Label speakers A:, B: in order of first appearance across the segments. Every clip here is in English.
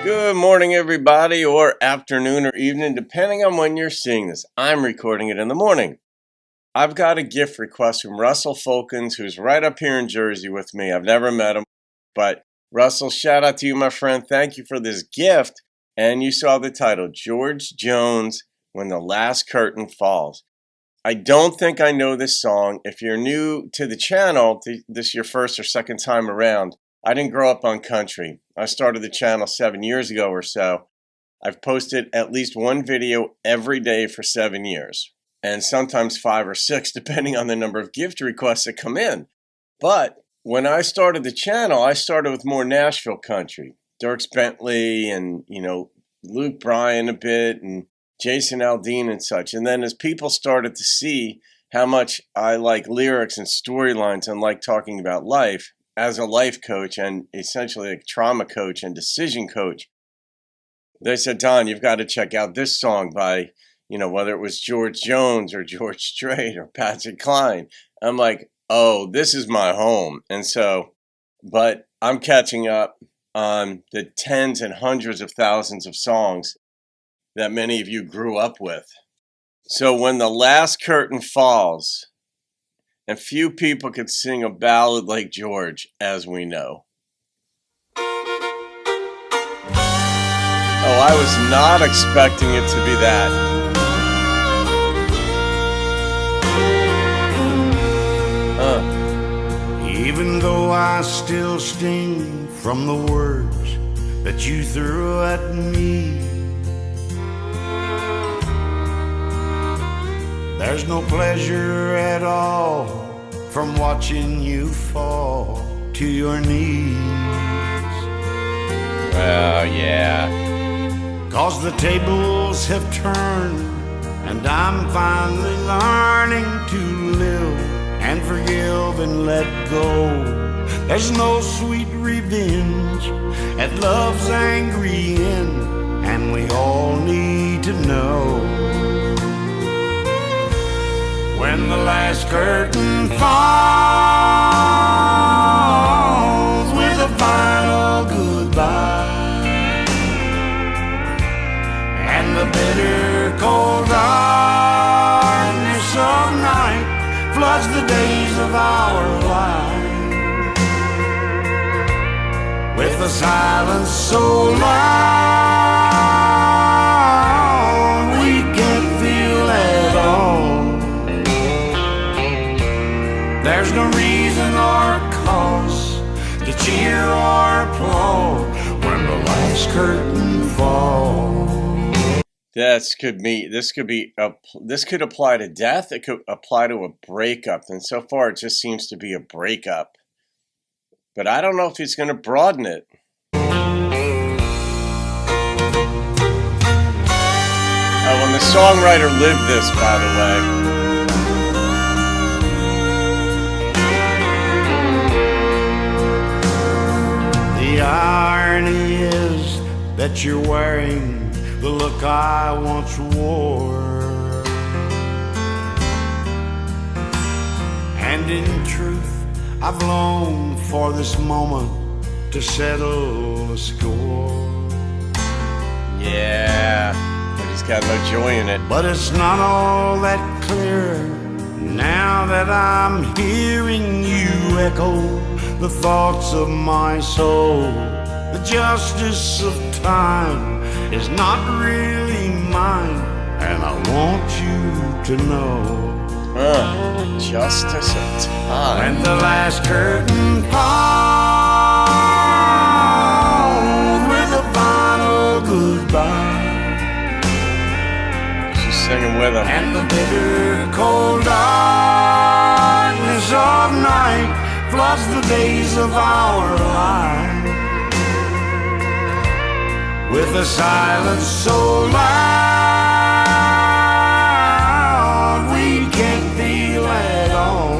A: Good morning, everybody, or afternoon or evening, depending on when you're seeing this. I'm recording it in the morning. I've got a gift request from Russell Folkens, who's right up here in Jersey with me. I've never met him, but Russell, shout out to you, my friend. Thank you for this gift. And you saw the title, George Jones, When the Last Curtain Falls. I don't think I know this song. If you're new to the channel, this is your first or second time around, I didn't grow up on country. I started the channel 7 years ago or so. I've posted at least one video every day for 7 years, and sometimes 5 or 6, depending on the number of gift requests that come in. But when I started the channel, I started with more Nashville country. Dierks Bentley and, Luke Bryan a bit and Jason Aldean and such. And then as people started to see how much I like lyrics and storylines and like talking about life, as a life coach and essentially a trauma coach and decision coach, they said, Don, you've got to check out this song by, whether it was George Jones or George Strait or Patsy Cline. I'm like, oh, this is my home. And so, but I'm catching up on the tens and hundreds of thousands of songs that many of you grew up with. So when the last curtain falls, and few people could sing a ballad like George, as we know. Oh, I was not expecting it to be that.
B: Even though I still sting from the words that you threw at me, there's no pleasure at all from watching you fall to your knees.
A: Well, yeah.
B: 'Cause the tables have turned, and I'm finally learning to live and forgive and let go. There's no sweet revenge at love's angry end, and we all need to know. When the last curtain falls with a final goodbye, and the bitter cold darkness of night floods the days of our life, with a silence so loud we can't feel at all. There's no reason or cause to cheer or applaud when the last curtain falls.
A: This could apply to death. It could apply to a breakup. And so far, it just seems to be a breakup. But I don't know if he's going to broaden it. Oh, when the songwriter lived this, by the way.
B: The irony is that you're wearing the look I once wore, and in truth I've longed for this moment to settle the score.
A: Yeah, but he's got no joy in it.
B: But it's not all that clear now that I'm hearing you echo the thoughts of my soul. The justice of time is not really mine, and I want you to know.
A: Justice of time.
B: When the last curtain falls with a final goodbye,
A: She's singing with him.
B: and the bitter cold darkness of night floods the days of our life, with a silence so loud we can't feel at all.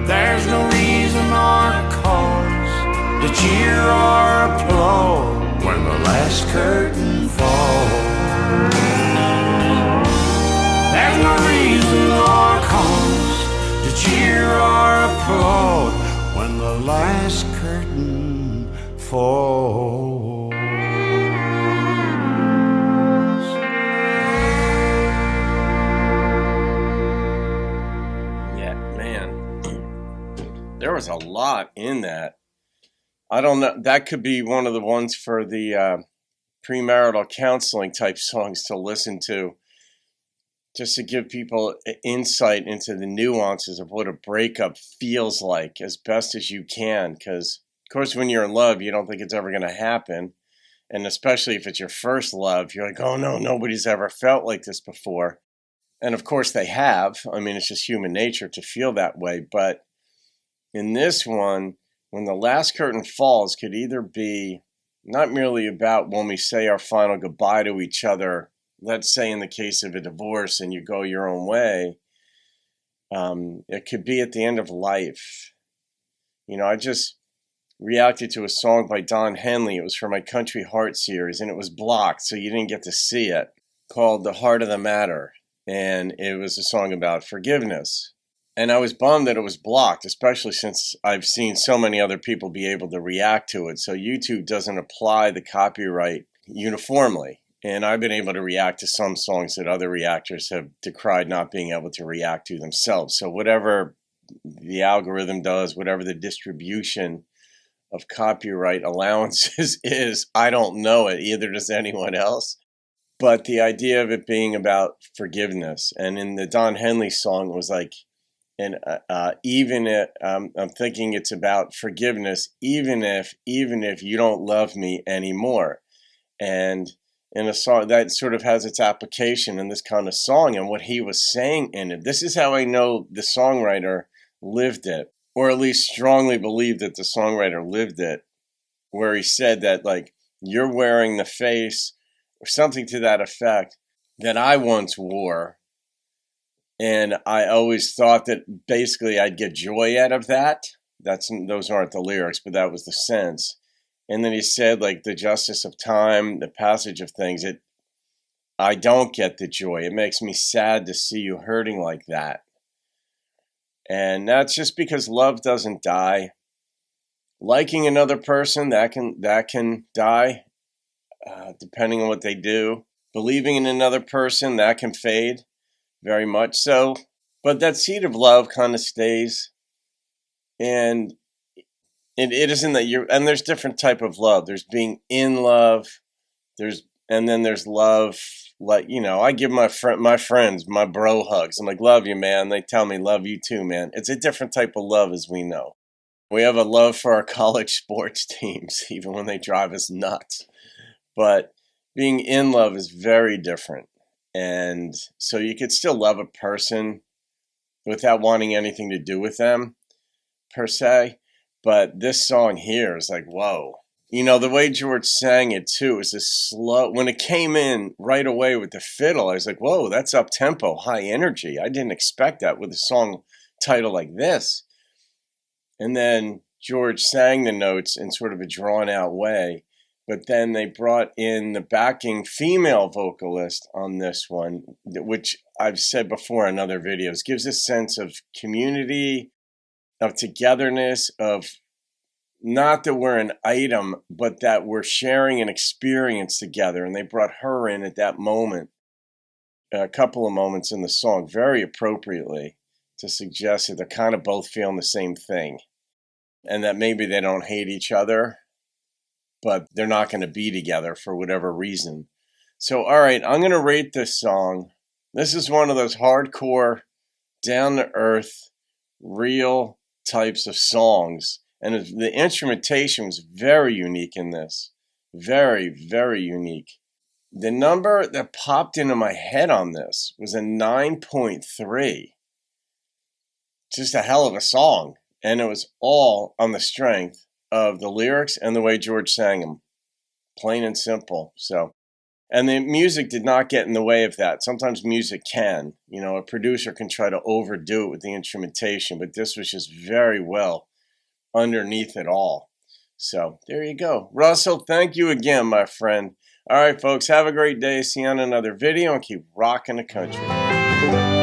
B: There's no reason or cause to cheer or applaud when the last curtain falls. There's no reason or cause to cheer or applaud when the last curtain falls.
A: Yeah, man. There was a lot in that. I don't know. That could be one of the ones for the premarital counseling type songs to listen to, just to give people insight into the nuances of what a breakup feels like as best as you can. Because, of course, when you're in love, you don't think it's ever going to happen. And especially if it's your first love, you're like, oh, no, nobody's ever felt like this before. And, of course, they have. I mean, it's just human nature to feel that way. But in this one, when the last curtain falls could either be not merely about when we say our final goodbye to each other, let's say in the case of a divorce and you go your own way, it could be at the end of life. You know, I just reacted to a song by Don Henley. It was for my Country Heart series, and it was blocked, so you didn't get to see it, called The Heart of the Matter. And it was a song about forgiveness. And I was bummed that it was blocked, especially since I've seen so many other people be able to react to it. So YouTube doesn't apply the copyright uniformly. And I've been able to react to some songs that other reactors have decried not being able to react to themselves. So whatever the algorithm does, whatever the distribution of copyright allowances is, I don't know it. Either does anyone else. But the idea of it being about forgiveness. And in the Don Henley song, it was like, and even if I'm thinking it's about forgiveness, even if you don't love me anymore. And in a song that sort of has its application in this kind of song and what he was saying in it. This is how I know the songwriter lived it, or at least strongly believed that the songwriter lived it, where he said that, like, you're wearing the face, or something to that effect, that I once wore. And I always thought that basically I'd get joy out of that. Those aren't the lyrics, but that was the sense. And then he said, like, the justice of time, the passage of things, I don't get the joy. It makes me sad to see you hurting like that. And that's just because love doesn't die. Liking another person, that can die, depending on what they do. Believing in another person, that can fade, very much so. But that seed of love kind of stays. And it isn't that and there's different type of love. There's being in love. And then there's love, like, you know, I give my friends my bro hugs. I'm like, love you, man. They tell me, love you too, man. It's a different type of love, as we know. We have a love for our college sports teams, even when they drive us nuts. But being in love is very different. And so you could still love a person without wanting anything to do with them, per se. But this song here is like, whoa. You know, the way George sang it, too, is this slow. When it came in right away with the fiddle, I was like, whoa, that's up-tempo, high energy. I didn't expect that with a song title like this. And then George sang the notes in sort of a drawn-out way. But then they brought in the backing female vocalist on this one, which I've said before in other videos, gives a sense of community, of togetherness, of not that we're an item, but that we're sharing an experience together. And they brought her in at that moment, a couple of moments in the song, very appropriately, to suggest that they're kind of both feeling the same thing. And that maybe they don't hate each other, but they're not going to be together for whatever reason. So, all right, I'm going to rate this song. This is one of those hardcore, down-to-earth, real types of songs. And the instrumentation was very unique in this. Very, very unique. The number that popped into my head on this was a 9.3. Just a hell of a song. And it was all on the strength of the lyrics and the way George sang them. Plain and simple. So, and the music did not get in the way of that. Sometimes music can. You know, a producer can try to overdo it with the instrumentation, but this was just very well underneath it all. So, there you go. Russell, thank you again, my friend. All right, folks, have a great day. See you on another video and keep rocking the country.